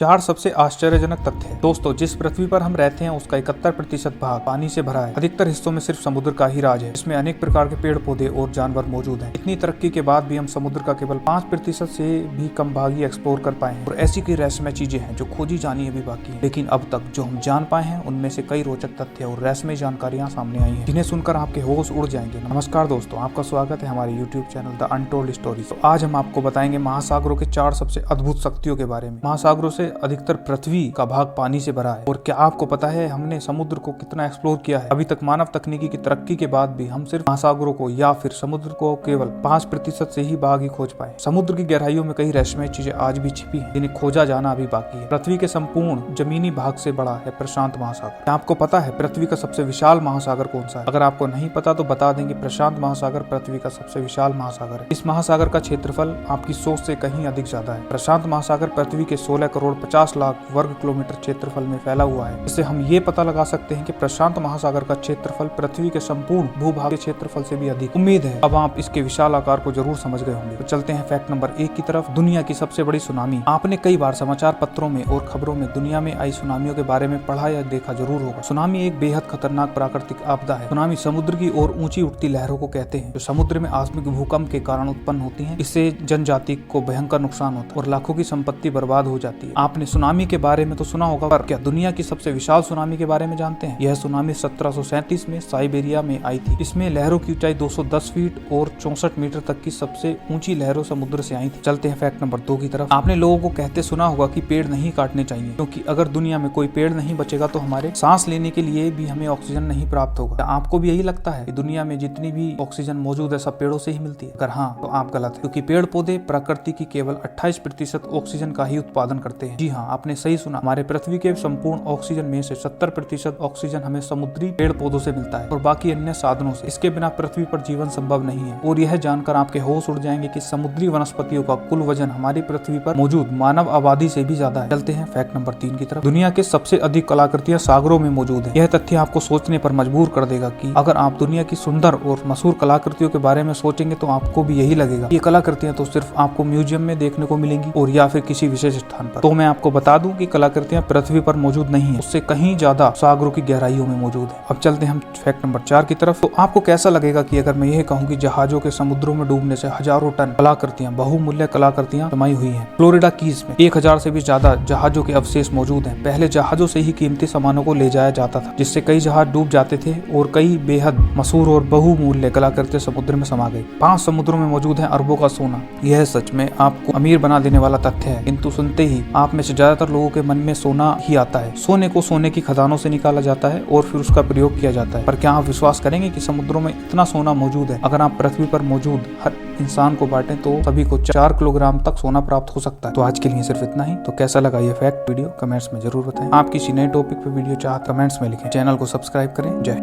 चार सबसे आश्चर्यजनक तथ्य है। दोस्तों, जिस पृथ्वी पर हम रहते हैं उसका 71% भाग पानी से भरा है। अधिकतर हिस्सों में सिर्फ समुद्र का ही राज है। इसमें अनेक प्रकार के पेड़ पौधे और जानवर मौजूद हैं। इतनी तरक्की के बाद भी हम समुद्र का केवल 5% से भी कम भाग ही एक्सप्लोर कर पाए हैं और ऐसी कई रहस्यमय चीजें हैं जो खोजी जानी अभी बाकी है। लेकिन अब तक जो हम जान पाए हैं उनमें से कई रोचक तथ्य और रहस्यमय जानकारियां सामने आई हैं जिन्हें सुनकर आपके होश उड़ जाएंगे। नमस्कार दोस्तों, आपका स्वागत है हमारे YouTube channel the untold stories. तो आज हम आपको बताएंगे महासागरों के 4 सबसे अद्भुत शक्तियों के बारे में। महासागरों से अधिकतर पृथ्वी का भाग पानी से भरा है। और क्या आपको पता है हमने समुद्र को कितना एक्सप्लोर किया है? अभी तक मानव तकनीकी की तरक्की के बाद भी हम सिर्फ महासागरों को या फिर समुद्र को केवल 5% से ही भाग ही खोज पाए। समुद्र की गहराइयों में कई रहस्यमय चीजें आज भी छिपी हैं जिन्हें खोजा जाना अभी बाकी है। पृथ्वी के संपूर्ण जमीनी भाग से बड़ा है प्रशांत महासागर। क्या आपको पता है पृथ्वी का सबसे विशाल महासागर कौन सा है? अगर आपको नहीं पता तो बता देंगे, प्रशांत महासागर पृथ्वी का सबसे विशाल महासागर है। इस महासागर का क्षेत्रफल आपकी सोच से कहीं अधिक ज्यादा है। प्रशांत महासागर पृथ्वी के 16 करोड़ 50 लाख वर्ग किलोमीटर क्षेत्रफल में फैला हुआ है। इससे हम ये पता लगा सकते हैं कि प्रशांत महासागर का क्षेत्रफल पृथ्वी के संपूर्ण भूभाग के क्षेत्रफल से भी अधिक। उम्मीद है अब आप इसके विशाल आकार को जरूर समझ गए होंगे। तो चलते हैं फैक्ट नंबर 1 की तरफ। दुनिया की सबसे बड़ी सुनामी। आपने कई बार समाचार पत्रों में और खबरों में दुनिया में आई सुनामियों के बारे में पढ़ा या देखा जरूर होगा। सुनामी एक बेहद खतरनाक प्राकृतिक आपदा है। सुनामी समुद्र की ओर ऊंची उठती लहरों को कहते हैं जो समुद्र में आकस्मिक भूकंप के कारण उत्पन्न होती है। इससे जनजाति को भयंकर नुकसान होता है और लाखों की संपत्ति बर्बाद हो जाती है। आपने सुनामी के बारे में तो सुना होगा, पर क्या दुनिया की सबसे विशाल सुनामी के बारे में जानते हैं? यह सुनामी 1737 में साइबेरिया में आई थी। इसमें लहरों की ऊंचाई 210 फीट और 64 मीटर तक की सबसे ऊंची लहरों समुद्र से आई थी। चलते हैं फैक्ट नंबर 2 की तरफ। आपने लोगों को कहते सुना होगा कि पेड़ नहीं काटने चाहिए, क्योंकि अगर दुनिया में कोई पेड़ नहीं बचेगा तो हमारे सांस लेने के लिए भी हमें ऑक्सीजन नहीं प्राप्त होगा। आपको भी यही लगता है कि दुनिया में जितनी भी ऑक्सीजन मौजूद है सब पेड़ों से ही मिलती है? अगर हाँ तो आप गलत है, क्योंकि पेड़ पौधे प्रकृति की केवल 28% ऑक्सीजन का ही उत्पादन करते हैं। जी हाँ, आपने सही सुना। हमारे पृथ्वी के संपूर्ण ऑक्सीजन में से 70% ऑक्सीजन हमें समुद्री पेड़ पौधों से मिलता है और बाकी अन्य साधनों से। इसके बिना पृथ्वी पर जीवन संभव नहीं है। और यह जानकर आपके होश उड़ जाएंगे कि समुद्री वनस्पतियों का कुल वजन हमारी पृथ्वी पर मौजूद मानव आबादी से भी ज्यादा है। चलते हैं फैक्ट नंबर 3 की तरफ। दुनिया के सबसे अधिक कलाकृतियां सागरों में मौजूद है। यह तथ्य आपको सोचने पर मजबूर कर देगा कि अगर आप दुनिया की सुंदर और मशहूर कलाकृतियों के बारे में सोचेंगे तो आपको भी यही लगेगा। ये कलाकृतियां तो सिर्फ आपको म्यूजियम में देखने को मिलेंगी और या फिर किसी विशेष स्थान पर। तो मैं आपको बता दूं कि कलाकृतियां पृथ्वी पर मौजूद नहीं है, उससे कहीं ज्यादा सागरों की गहराइयों में मौजूद है। अब चलते हैं हम फैक्ट नंबर 4 की तरफ। तो आपको कैसा लगेगा कि अगर मैं यह कहूं कि जहाजों के समुद्रों में डूबने से हजारों टन कलाकृतियां, बहुमूल्य कलाकृतियां जमाई हुई हैं। फ्लोरिडा कीज में 1000 से भी ज्यादा जहाजों के अवशेष मौजूद हैं। पहले जहाजों से ही कीमती सामानों को ले जाया जाता था, जिससे कई जहाज डूब जाते थे और कई बेहद मशहूर और बहुमूल्य कलाकृतियां समुद्र में समा गई। 5 समुद्रों में मौजूद है अरबों का सोना। यह सच में आपको अमीर बना देने वाला तथ्य है, किंतु सुनते ही आप में से ज्यादातर लोगों के मन में सोना ही आता है। सोने को सोने की खदानों से निकाला जाता है और फिर उसका प्रयोग किया जाता है। पर क्या आप विश्वास करेंगे कि समुद्रों में इतना सोना मौजूद है? अगर आप पृथ्वी पर मौजूद हर इंसान को बांटे तो सभी को 4 किलोग्राम तक सोना प्राप्त हो सकता है। तो आज के लिए सिर्फ इतना ही। तो कैसा लगा ये फैक्ट वीडियो कमेंट्स में जरूर बताएं। आप किसी नए टॉपिक पे वीडियो चाहते कमेंट्स में लिखें। चैनल को सब्सक्राइब करें। जय।